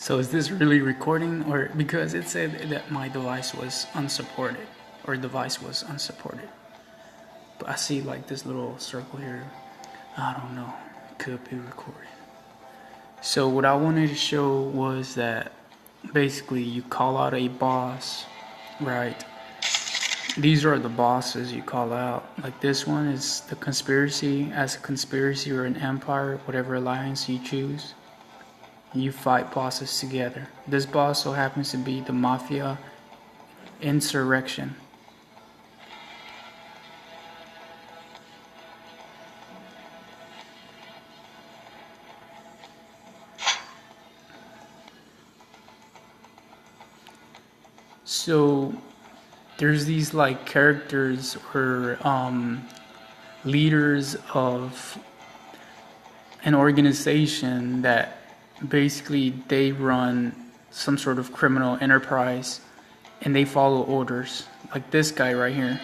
So is this really recording, or because it said that my device was unsupported or device was unsupported? But I see like this little circle here. I don't know. Could be recording. So what I wanted to show was that basically you call out a boss, right? These are the bosses you call out. Like this one is the conspiracy. As a conspiracy or an empire, whatever alliance you choose, you fight bosses together. This boss so happens to be the mafia insurrection. So there's these like characters or leaders of an organization that basically they run some sort of criminal enterprise and they follow orders. Like this guy right here.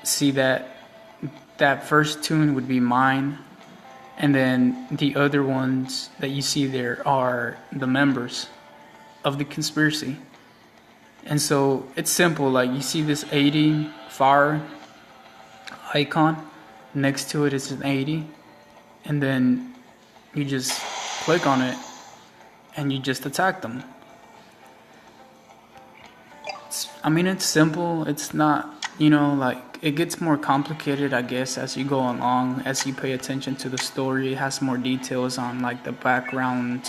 See that first tune would be mine, and then the other ones that you see there are the members of the conspiracy. And so it's simple, like you see this 80 fire icon, next to it is an 80, and then you just click on it and you just attack them. It's simple. It's not, like it gets more complicated, I guess, as you go along, as you pay attention to the story. It has more details on like the background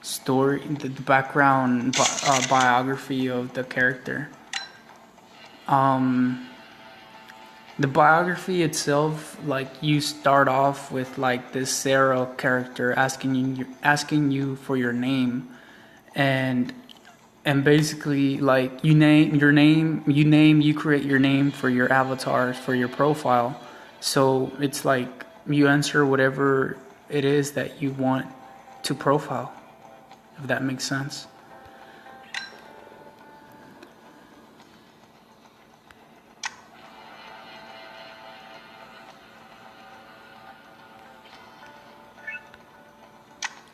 story, the background biography of the character. The biography itself, like you start off with like this Sarah character asking you for your name, and basically like you create your name for your avatars, for your profile. So it's like you answer whatever it is that you want to profile, if that makes sense.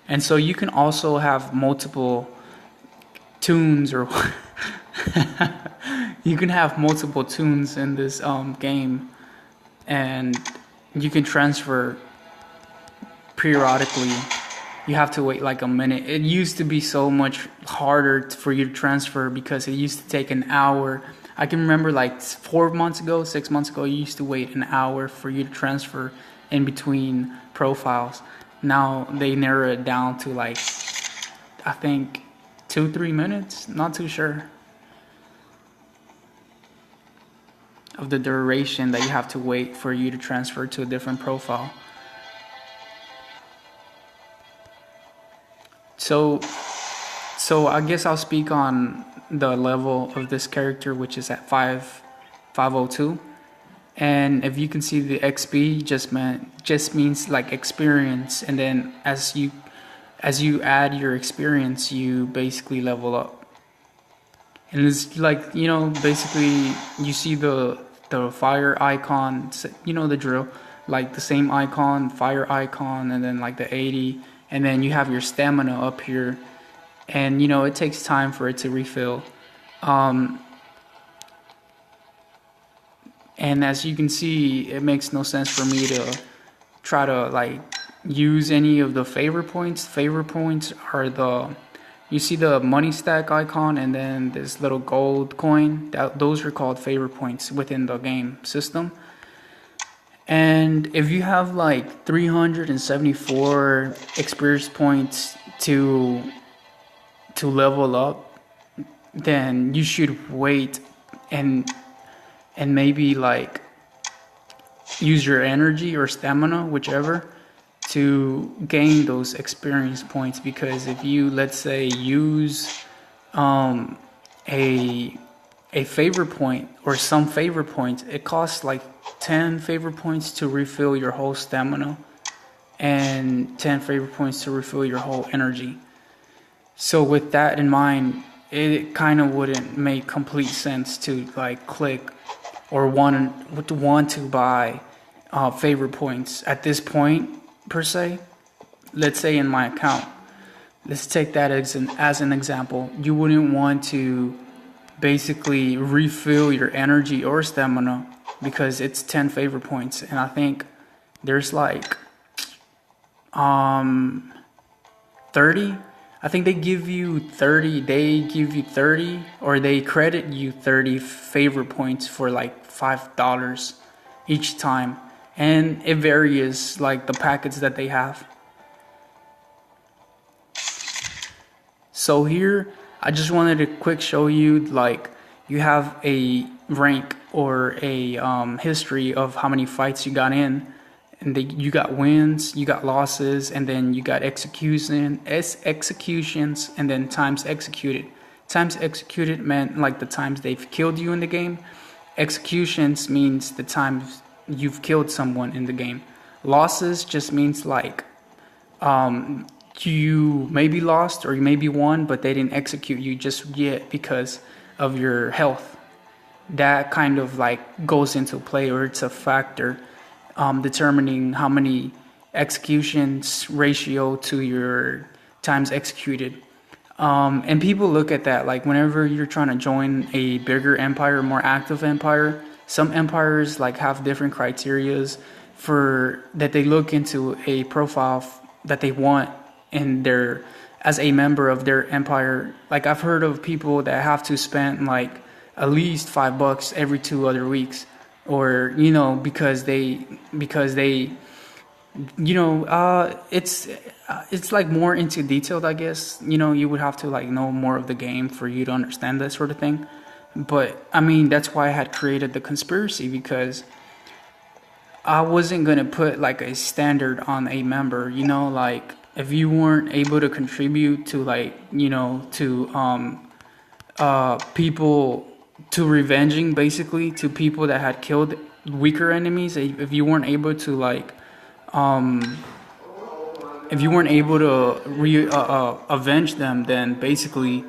And so you can also have multiple tunes, or you can have multiple tunes in this game, and you can transfer periodically. You have to wait like a minute. It used to be so much harder for you to transfer because it used to take an hour. I can remember like 6 months ago, you used to wait an hour for you to transfer in between profiles. Now they narrow it down to like, I think 2-3 minutes, not too sure, of the duration that you have to wait for you to transfer to a different profile. So I guess I'll speak on the level of this character, which is at 502. And if you can see, the XP just means like experience, and then as you add your experience, you basically level up. And it's like, basically you see the fire icon, the drill, like the same icon, fire icon, and then like the 80, and then you have your stamina up here, and it takes time for it to refill. And as you can see, it makes no sense for me to try to like use any of the favor points. Favor points are you see the money stack icon and then this little gold coin. Those are called favor points within the game system. And if you have like 374 experience points to level up, then you should wait and maybe like use your energy or stamina, whichever, to gain those experience points. Because if you, let's say, use a favor point or some favor points, it costs like 10 favor points to refill your whole stamina and 10 favor points to refill your whole energy. So with that in mind, it kind of wouldn't make complete sense to like click or want to buy favor points at this point per se, let's say in my account, let's take that as an example. You wouldn't want to basically refill your energy or stamina because it's 10 favor points, and I think there's like 30. I think they give you 30, or they credit you 30 favor points for like $5 each time, and it varies like the packets that they have. So here I just wanted to quick show you, like, you have a rank or a history of how many fights you got in, and you got wins, you got losses, and then you got executions, and then times executed. Times executed meant like the times they've killed you in the game. Executions means the times you've killed someone in the game. Losses just means like you maybe lost or you maybe won, but they didn't execute you just yet because of your health. That kind of like goes into play, or it's a factor determining how many executions ratio to your times executed. And people look at that like whenever you're trying to join a bigger empire, more active empire. Some empires like have different criterias for that they look into a profile that they want in their as a member of their empire. Like I've heard of people that have to spend like at least $5 every 2 other weeks, or because they it's like more into detailed, I guess. You would have to like know more of the game for you to understand that sort of thing. But I mean, that's why I had created the conspiracy, because I wasn't gonna put like a standard on a member. Like if you weren't able to contribute to like to people, to revenging, basically, to people that had killed weaker enemies, if you weren't able to like if you weren't able to avenge them, then basically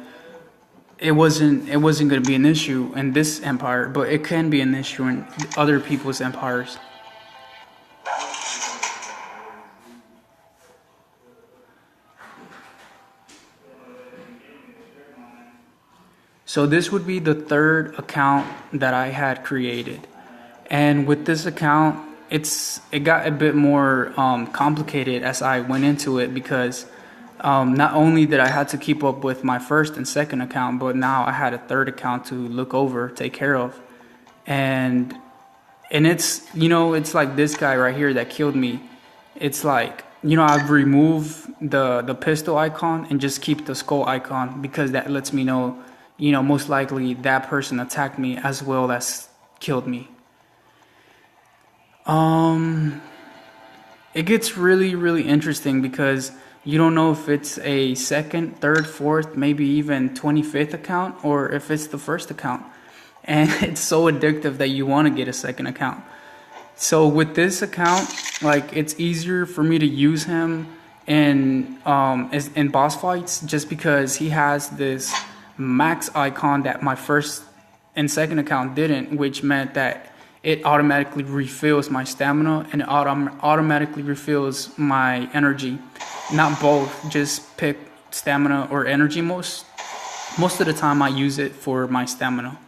it wasn't going to be an issue in this empire, but it can be an issue in other people's empires. So this would be the third account that I had created, and with this account, it got a bit more complicated as I went into it, because not only did I have to keep up with my first and second account, but now I had a third account to look over, take care of, and it's like this guy right here that killed me. It's like I've removed the pistol icon and just keep the skull icon, because that lets me know most likely that person attacked me as well as killed me. It gets really, really interesting, because you don't know if it's a second, third, fourth, maybe even 25th account, or if it's the first account. And it's so addictive that you want to get a second account. So with this account, like, it's easier for me to use him in boss fights, just because he has this max icon that my first and second account didn't, which meant that it automatically refills my stamina and it automatically refills my energy. Not both, just pick stamina or energy. Most of the time I use it for my stamina.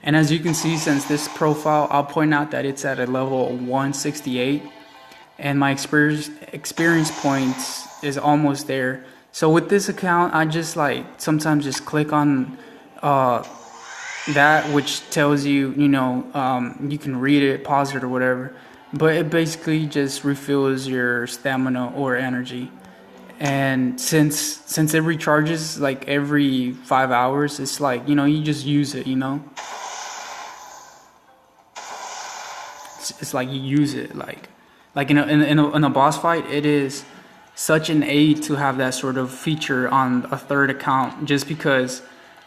And as you can see, since this profile, I'll point out that it's at a level 168, and my experience points is almost there. So with this account, I just like sometimes just click on that, which tells you, you can read it, pause it, or whatever. But it basically just refills your stamina or energy. And since it recharges like every 5 hours, it's like, you just use it, It's like you use it, like in a boss fight. It is such an aid to have that sort of feature on a third account, just because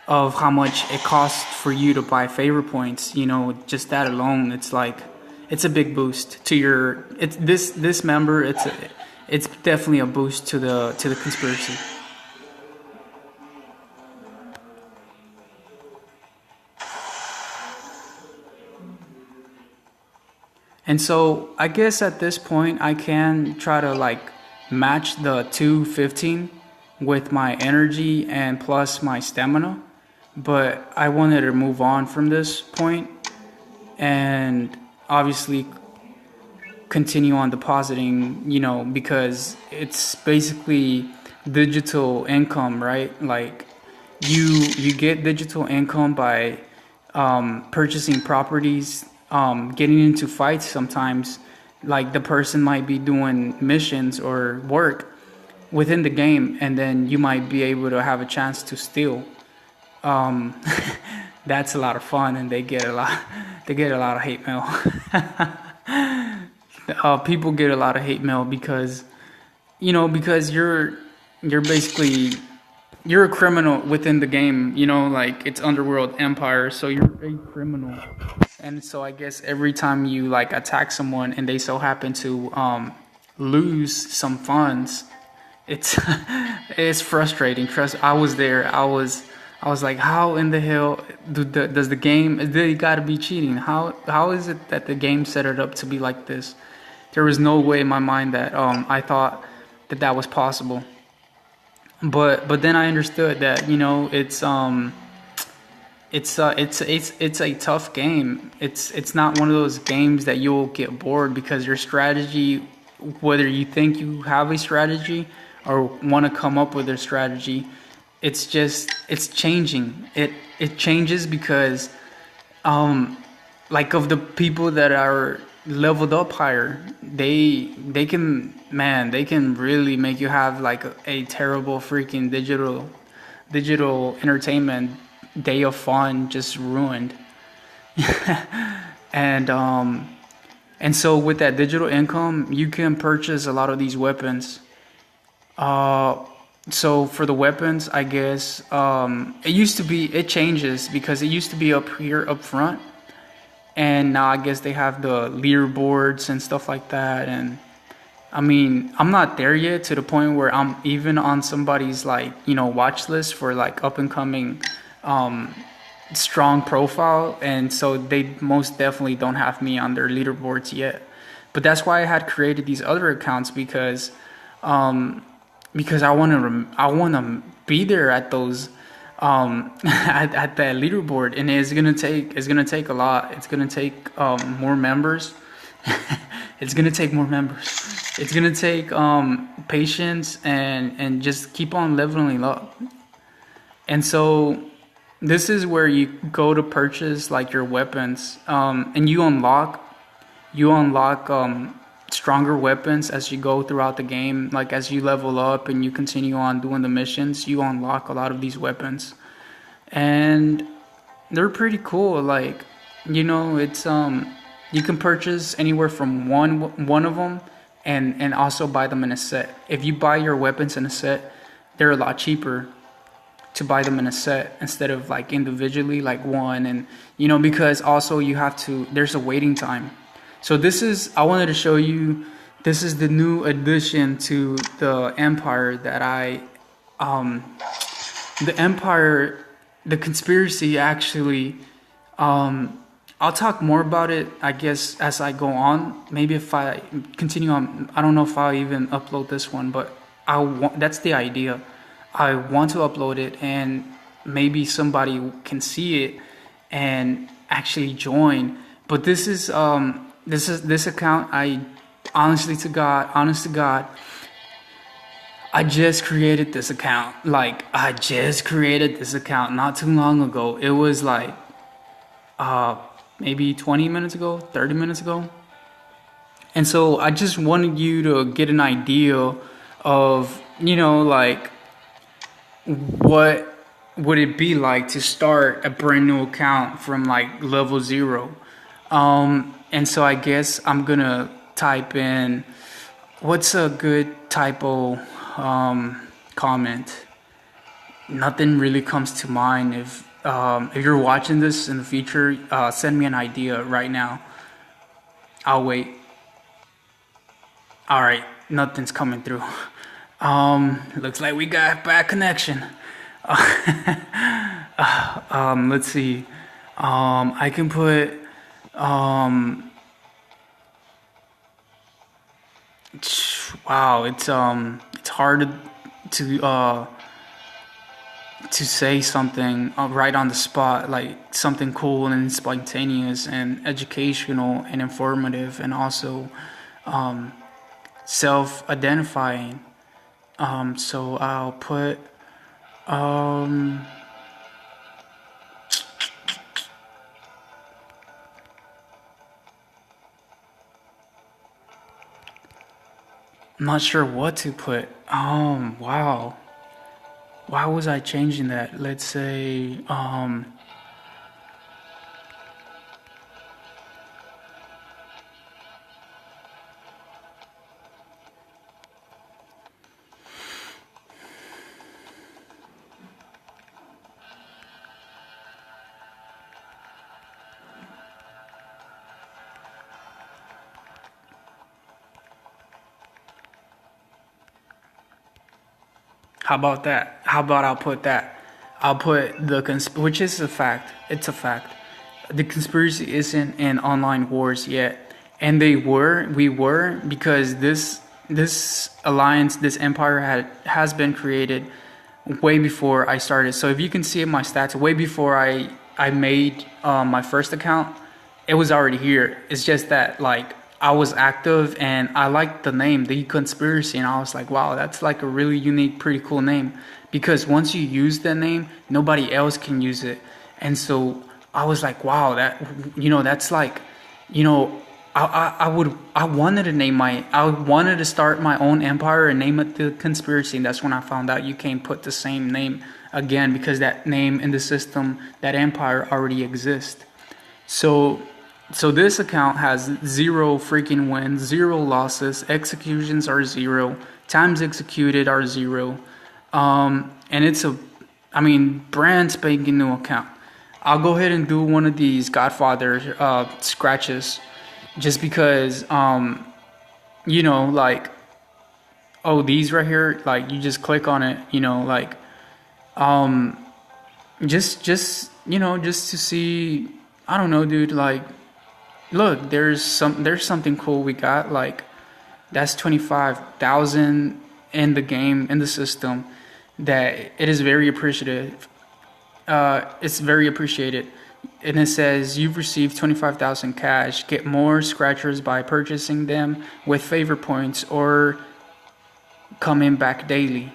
of how much it costs for you to buy favor points. Just that alone, it's like, it's a big boost to your, this member. It's definitely a boost to the conspiracy. And so I guess at this point I can try to like match the 215 with my energy and plus my stamina. But I wanted to move on from this point and obviously continue on depositing, because it's basically digital income, right? Like you get digital income by purchasing properties, getting into fights sometimes. Like the person might be doing missions or work within the game, and then you might be able to have a chance to steal. Um, that's a lot of fun, and they get a lot. They get a lot of hate mail. People get a lot of hate mail because because you're basically you're a criminal within the game. Like it's Underworld Empire, so you're a criminal. And so I guess every time you like attack someone and they so happen to lose some funds, it's it's frustrating. Trust, I was there. I was like, how in the hell does the game? They got to be cheating. How is it that the game set it up to be like this? There was no way in my mind that I thought that was possible. But then I understood that it's a tough game. It's not one of those games that you'll get bored because your strategy, whether you think you have a strategy or want to come up with a strategy, it's changing. It changes because like of the people that are leveled up higher, they can really make you have like a terrible freaking digital entertainment day of fun just ruined. And so with that digital income you can purchase a lot of these weapons. So for the weapons, I guess it changes because it used to be up here up front, and now I guess they have the leaderboards and stuff like that. And I mean, I'm not there yet to the point where I'm even on somebody's like watch list for like up and coming strong profile, and so they most definitely don't have me on their leaderboards yet. But that's why I had created these other accounts because I want to be there at those at that leaderboard, and it's gonna take a lot. It's gonna take more members. It's gonna take more members. It's gonna take patience and just keep on leveling up. And so this is where you go to purchase like your weapons, and you unlock stronger weapons as you go throughout the game. Like as you level up and you continue on doing the missions, you unlock a lot of these weapons, and they're pretty cool. Like it's you can purchase anywhere from one of them, and also buy them in a set. If you buy your weapons in a set, they're a lot cheaper to buy them in a set instead of like individually, like one. And because also there's a waiting time. So I wanted to show you, this is the new addition to the Empire that the Empire, the conspiracy actually, I'll talk more about it, I guess, as I go on. Maybe if I continue on, I don't know if I'll even upload this one, but that's the idea. I want to upload it, and maybe somebody can see it and actually join. But this account, honest to God, I just created this account. Like I just created this account not too long ago. It was like maybe 20 minutes ago, 30 minutes ago. And so I just wanted you to get an idea of, like what would it be like to start a brand new account from like level 0. And so I guess I'm gonna type in, what's a good typo comment? Nothing really comes to mind. If you're watching this in the future, send me an idea right now. I'll wait. All right, nothing's coming through. Looks like we got bad connection. Let's see. I can put Wow, it's hard to say something right on the spot, like something cool and spontaneous and educational and informative and also self-identifying. So I'll put um, I'm not sure what to put. Wow. Why was I changing that? Let's say how about that? How about I'll put that? I'll put which is a fact. It's a fact. The conspiracy isn't in online wars yet, and we were because this alliance, this empire has been created way before I started. So if you can see in my stats, way before I made my first account, it was already here. It's just that like I was active and I liked the name, the conspiracy, and I was like, wow, that's like a really unique, pretty cool name. Because once you use that name, nobody else can use it. And so I was like, wow, that that's like, you know, I wanted to I wanted to start my own empire and name it the conspiracy. And that's when I found out you can't put the same name again because that name in the system, that empire already exists. So this account has zero freaking wins, zero losses, executions are zero, times executed are zero, and it's brand spanking new account. I'll go ahead and do one of these Godfather scratches, just because like, oh, these right here, like you just click on it, like just to see. I don't know, dude, like look, there's something cool we got. Like that's 25,000 in the game, in the system, that it is very appreciative. It's very appreciated. And it says you've received 25,000 cash. Get more scratchers by purchasing them with favor points or coming back daily.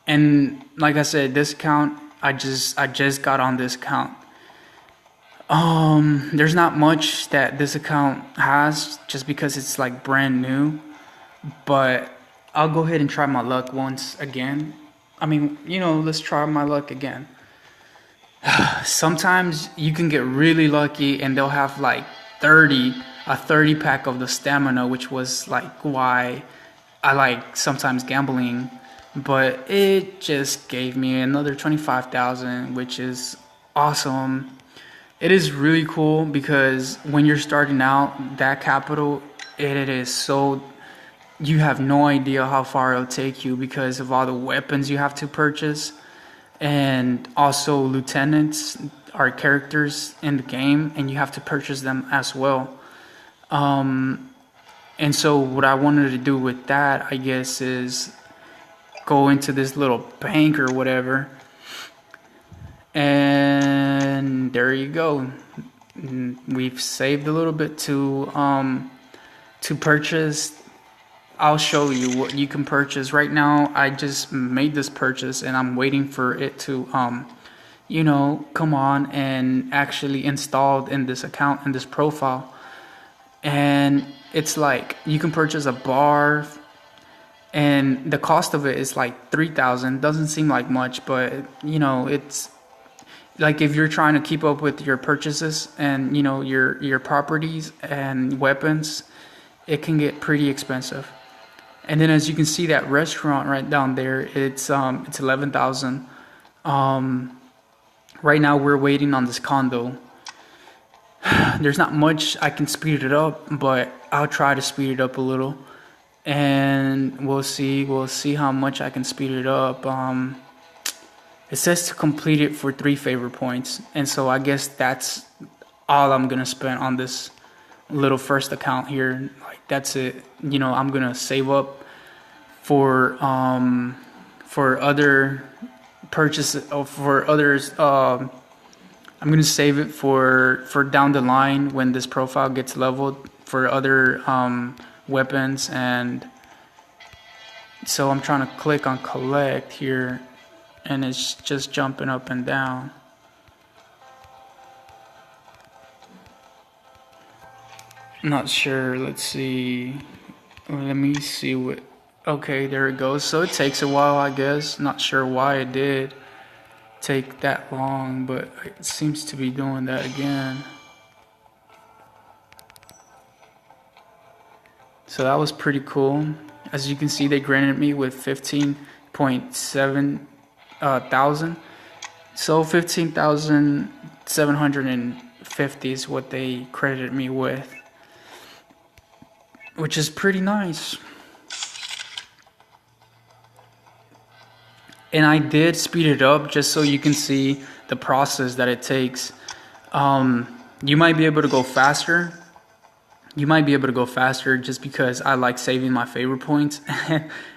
And like I said, this account, I just got on this account. There's not much that this account has just because it's like brand new, but I'll go ahead and try my luck once again. Let's try my luck again. Sometimes you can get really lucky and they'll have like 30 pack of the stamina, which was like why I like sometimes gambling, but it just gave me another 25,000, which is awesome. It is really cool because when you're starting out, that capital, it is so, you have no idea how far it'll take you because of all the weapons you have to purchase, and also lieutenants are characters in the game and you have to purchase them as well. And so what I wanted to do with that, I guess, is go into this little bank or whatever, and there you go. We've saved a little bit to purchase. I'll show you what you can purchase. Right now I just made this purchase and I'm waiting for it to come on and actually installed in this account, in this profile. And it's like you can purchase a bar, and the cost of it is like 3,000. Doesn't seem like much, but it's like if you're trying to keep up with your purchases and your properties and weapons, it can get pretty expensive. And then as you can see, that restaurant right down there, it's 11,000. Right now we're waiting on this condo. There's not much I can speed it up, but I'll try to speed it up a little, and we'll see how much I can speed it up. It says to complete it for 3 favor points, and so I guess that's all I'm gonna spend on this little first account here. Like that's it. You know, I'm gonna save up for other purchases, for others. I'm gonna save it for down the line when this profile gets leveled for other weapons. And so I'm trying to click on collect here, and it's just jumping up and down. Not sure. Let's see. Let me see what. Okay, there it goes. So it takes a while, I guess. Not sure why it did take that long, but it seems to be doing that again. So that was pretty cool. As you can see, they granted me with 15.7 thousand. So 15,750 is what they credited me with, which is pretty nice. And I did speed it up just so you can see the process that it takes. You might be able to go faster. You might be able to go faster just because I like saving my favor points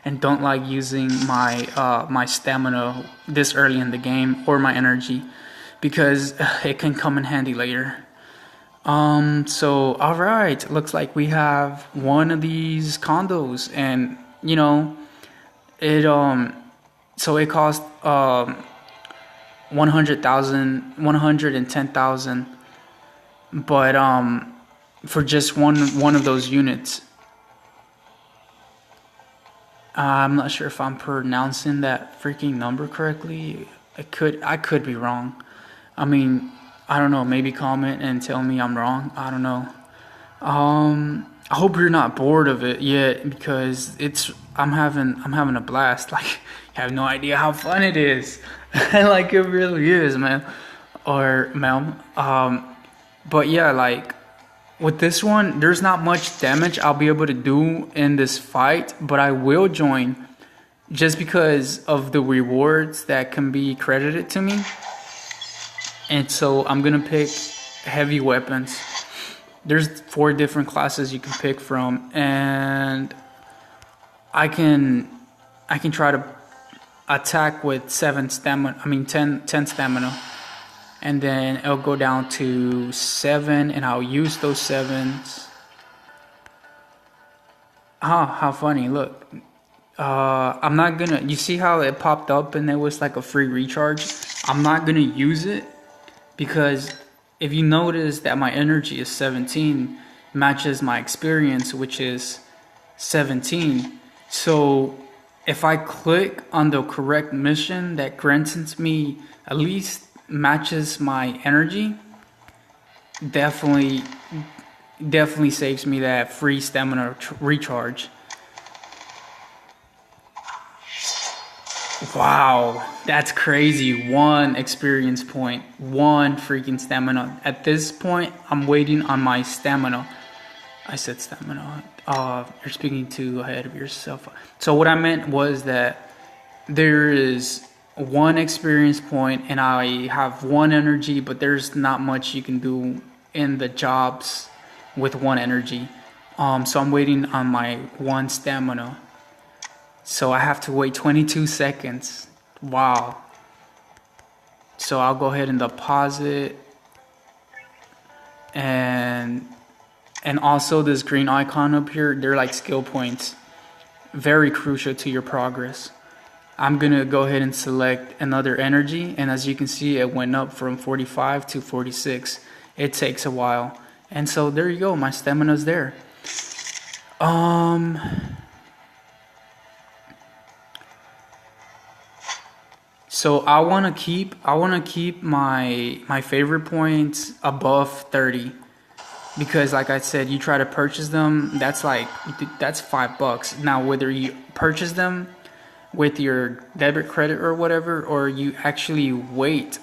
and don't like using my my stamina this early in the game, or my energy, because it can come in handy later. So all right, looks like we have one of these condos, and you know, it so it cost 110,000, but for just one of those units. I'm not sure if I'm pronouncing that freaking number correctly. I could be wrong. I mean, I don't know, maybe comment and tell me I'm wrong. I don't know. I hope you're not bored of it yet, because I'm having a blast. Like, you have no idea how fun it is. Like, it really is, man. Or ma'am. But yeah, like with this one, there's not much damage I'll be able to do in this fight, but I will join just because of the rewards that can be credited to me. And so I'm gonna pick heavy weapons. There's 4 different classes you can pick from, and I can try to attack with 10 stamina, and then it'll go down to 7, and I'll use those 7s. How funny, look. I'm not gonna, you see how it popped up and there was like a free recharge? I'm not gonna use it, because if you notice that my energy is 17, matches my experience, which is 17. So if I click on the correct mission that grants me, at least matches my energy, definitely saves me that free stamina recharge. Wow, that's crazy. 1 experience point, 1 freaking stamina. At this point, I'm waiting on my stamina. I said stamina. You're speaking too ahead of yourself. So what I meant was that there is 1 experience point and I have 1 energy, but there's not much you can do in the jobs with 1 energy. So I'm waiting on my 1 stamina. So I have to wait 22 seconds. Wow. So I'll go ahead and deposit. And also this green icon up here, they're like skill points. Very crucial to your progress. I'm gonna go ahead and select another energy, and as you can see, it went up from 45 to 46. It takes a while. And so there you go, my stamina's there. So I wanna keep my favorite points above 30. Because like I said, you try to purchase them, that's $5. Now whether you purchase them with your debit, credit, or whatever, or you actually wait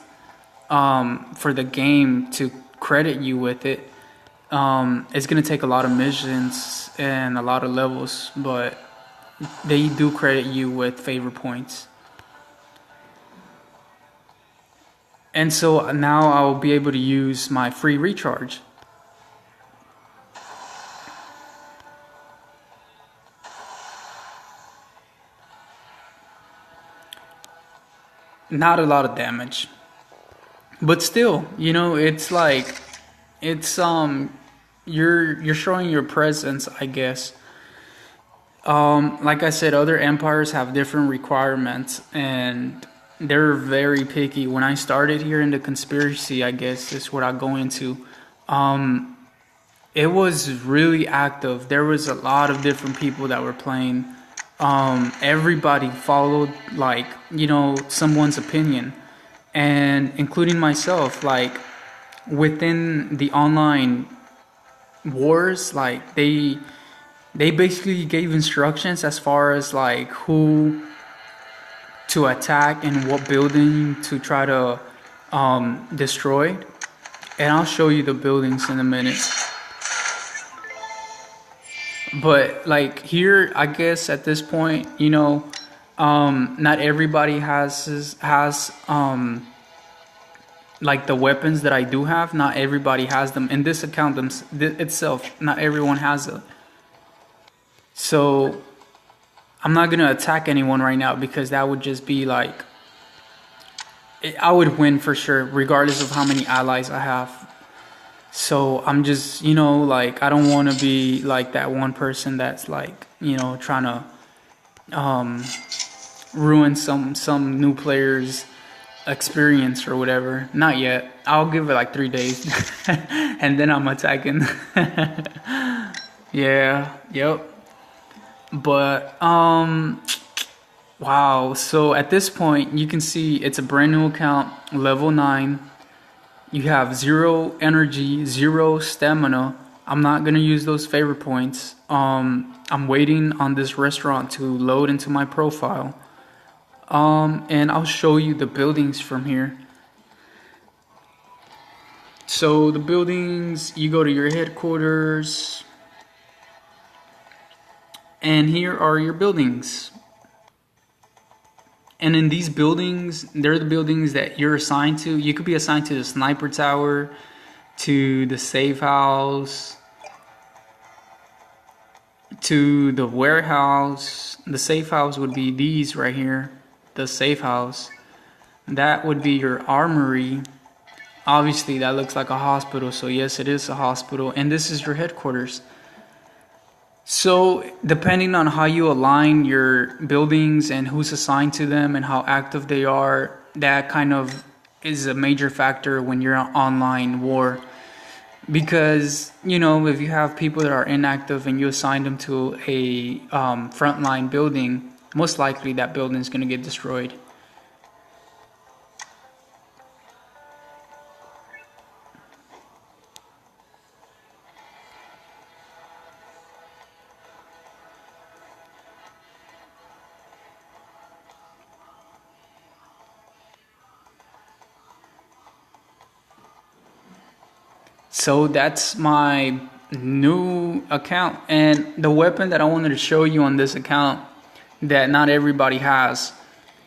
for the game to credit you with it, it's gonna take a lot of missions and a lot of levels, but they do credit you with favor points. And so now I'll be able to use my free recharge. not a lot of damage. But still, you know, it's like it's you're showing your presence, I guess. Like I said, other empires have different requirements, and they're very picky. When I started here in the conspiracy, I guess is what I go into. It was really active. There was a lot of different people that were playing. Everybody followed, like, you know, someone's opinion, and including myself. Like, within the online wars, like they basically gave instructions as far as like who to attack and what building to try to destroy. And I'll show you the buildings in a minute. But like here, I guess at this point, you know, not everybody has like the weapons that I do have. Not everybody has them in this account itself. Not everyone has it. So I'm not gonna attack anyone right now because that would just be like, I would win for sure, regardless of how many allies I have. So I'm just, you know, like, I don't want to be like that one person that's like, you know, trying to ruin some new player's experience or whatever. Not yet. I'll give it like 3 days and then I'm attacking. Yeah, yep. But wow, so at this point you can see it's a brand new account, level 9. You have 0 energy, 0 stamina. I'm not gonna use those favor points. I'm waiting on this restaurant to load into my profile. And I'll show you the buildings from here. So the buildings, you go to your headquarters, and here are your buildings. And in these buildings, they're the buildings that you're assigned to. You could be assigned to the sniper tower, to the safe house, to the warehouse. The safe house would be these right here, the safe house. That would be your armory. Obviously, that looks like a hospital, so yes, it is a hospital. And this is your headquarters. So depending on how you align your buildings and who's assigned to them and how active they are, that kind of is a major factor when you're on online war. Because, you know, if you have people that are inactive and you assign them to a frontline building, most likely that building is going to get destroyed. So that's my new account, and the weapon that I wanted to show you on this account that not everybody has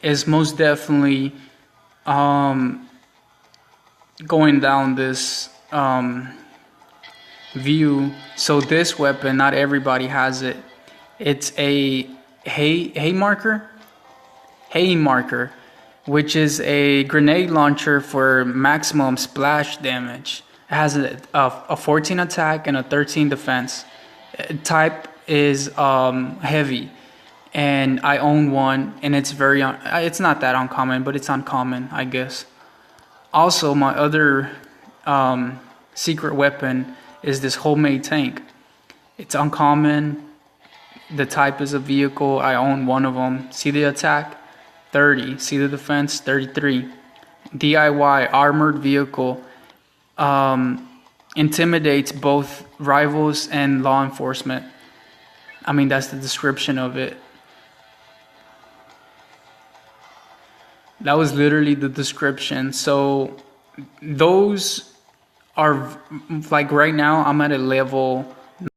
is most definitely going down this view. So this weapon, not everybody has it. It's a haymaker, which is a grenade launcher for maximum splash damage. It has a 14 attack and a 13 defense. Type is heavy, and I own one, and it's it's not that uncommon, but it's uncommon, I guess. Also, my other secret weapon is this homemade tank. It's uncommon. The type is a vehicle. I own one of them. See the attack? 30. See the defense? 33. DIY armored vehicle. Intimidates both rivals and law enforcement. I mean, that's the description of it. That was literally the description. So those are, like, right now I'm at a level